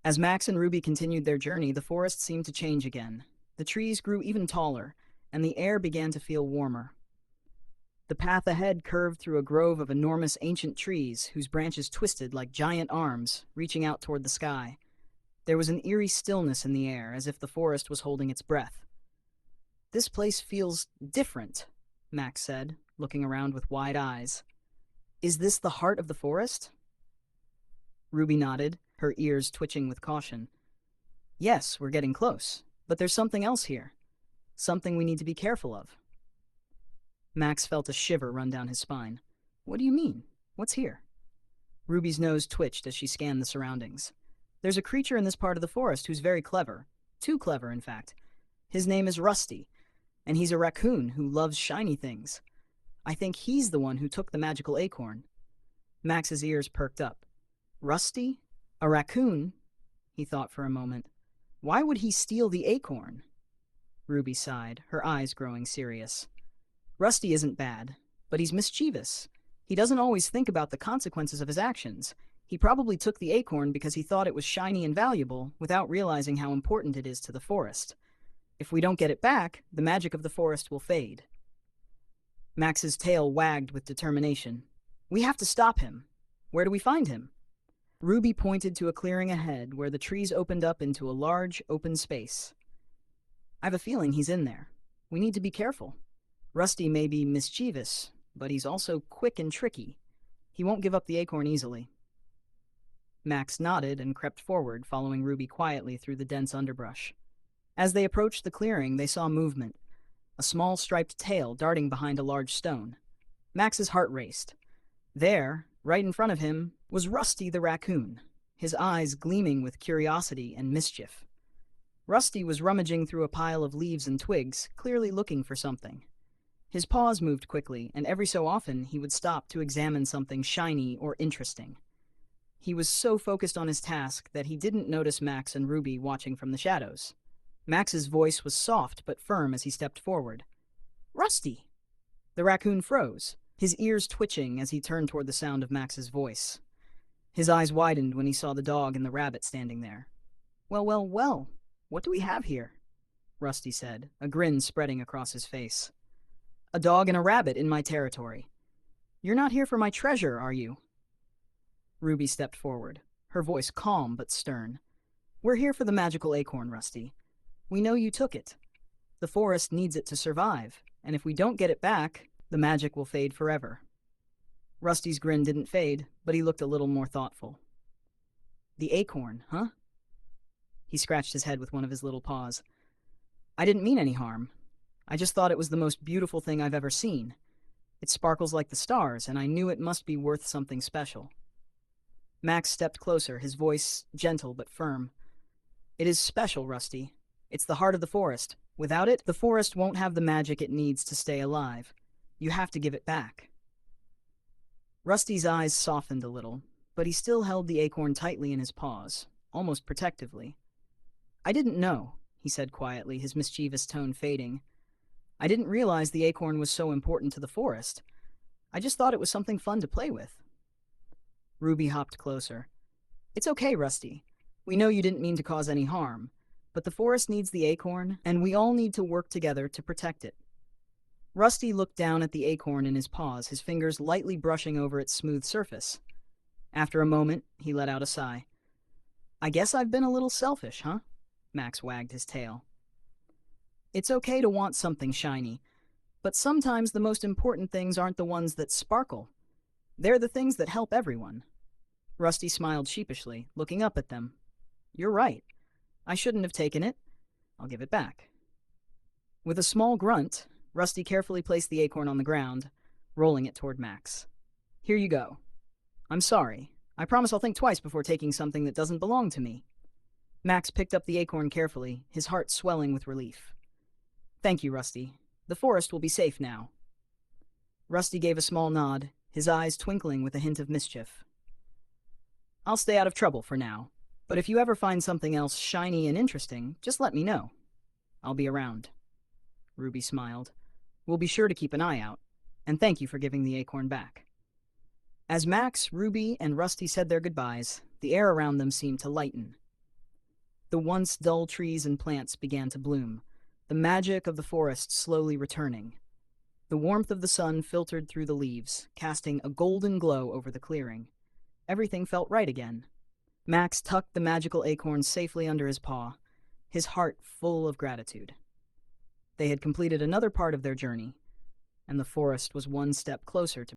As Max and Ruby continued their journey, the forest seemed to change again. The trees grew even taller, and the air began to feel warmer. The path ahead curved through a grove of enormous ancient trees whose branches twisted like giant arms, reaching out toward the sky. There was an eerie stillness in the air, as if the forest was holding its breath. "This place feels different," Max said, looking around with wide eyes. "Is this the heart of the forest?" Ruby nodded, her ears twitching with caution. "Yes, we're getting close, but there's something else here. Something we need to be careful of." Max felt a shiver run down his spine. "What do you mean? What's here?" Ruby's nose twitched as she scanned the surroundings. "There's a creature in this part of the forest who's very clever. Too clever, in fact. His name is Rusty, and he's a raccoon who loves shiny things. I think he's the one who took the magical acorn." Max's ears perked up. "Rusty? A raccoon?" He thought for a moment. "Why would he steal the acorn?" Ruby sighed, her eyes growing serious. "Rusty isn't bad, but he's mischievous. He doesn't always think about the consequences of his actions. He probably took the acorn because he thought it was shiny and valuable, without realizing how important it is to the forest. If we don't get it back, the magic of the forest will fade." Max's tail wagged with determination. "We have to stop him. Where do we find him?" Ruby pointed to a clearing ahead where the trees opened up into a large, open space. "I have a feeling he's in there. We need to be careful. Rusty may be mischievous, but he's also quick and tricky. He won't give up the acorn easily." Max nodded and crept forward, following Ruby quietly through the dense underbrush. As they approached the clearing, they saw movement, a small striped tail darting behind a large stone. Max's heart raced. There, right in front of him, was Rusty the raccoon, his eyes gleaming with curiosity and mischief. Rusty was rummaging through a pile of leaves and twigs, clearly looking for something. His paws moved quickly, and every so often he would stop to examine something shiny or interesting. He was so focused on his task that he didn't notice Max and Ruby watching from the shadows. Max's voice was soft but firm as he stepped forward. "Rusty!" The raccoon froze, his ears twitching as he turned toward the sound of Max's voice. His eyes widened when he saw the dog and the rabbit standing there. "Well, well, well, what do we have here?" Rusty said, a grin spreading across his face. "A dog and a rabbit in my territory. You're not here for my treasure, are you?" Ruby stepped forward, her voice calm but stern. "We're here for the magical acorn, Rusty. We know you took it. The forest needs it to survive, and if we don't get it back, the magic will fade forever." Rusty's grin didn't fade, but he looked a little more thoughtful. "The acorn, huh?" He scratched his head with one of his little paws. "I didn't mean any harm. I just thought it was the most beautiful thing I've ever seen. It sparkles like the stars, and I knew it must be worth something special." Max stepped closer, his voice gentle but firm. "It is special, Rusty. It's the heart of the forest. Without it, the forest won't have the magic it needs to stay alive. You have to give it back." Rusty's eyes softened a little, but he still held the acorn tightly in his paws, almost protectively. "I didn't know," he said quietly, his mischievous tone fading. "I didn't realize the acorn was so important to the forest. I just thought it was something fun to play with." Ruby hopped closer. "It's okay, Rusty. We know you didn't mean to cause any harm, but the forest needs the acorn, and we all need to work together to protect it." Rusty looked down at the acorn in his paws, his fingers lightly brushing over its smooth surface. After a moment, he let out a sigh. "I guess I've been a little selfish, huh?" Max wagged his tail. "It's okay to want something shiny, but sometimes the most important things aren't the ones that sparkle. They're the things that help everyone." Rusty smiled sheepishly, looking up at them. "You're right. I shouldn't have taken it. I'll give it back." With a small grunt, Rusty carefully placed the acorn on the ground, rolling it toward Max. "Here you go. I'm sorry. I promise I'll think twice before taking something that doesn't belong to me." Max picked up the acorn carefully, his heart swelling with relief. "Thank you, Rusty. The forest will be safe now." Rusty gave a small nod, his eyes twinkling with a hint of mischief. "I'll stay out of trouble for now, but if you ever find something else shiny and interesting, just let me know. I'll be around." Ruby smiled. "We'll be sure to keep an eye out, and thank you for giving the acorn back." As Max, Ruby, and Rusty said their goodbyes, the air around them seemed to lighten. The once dull trees and plants began to bloom, the magic of the forest slowly returning. The warmth of the sun filtered through the leaves, casting a golden glow over the clearing. Everything felt right again. Max tucked the magical acorn safely under his paw, his heart full of gratitude. They had completed another part of their journey, and the forest was one step closer to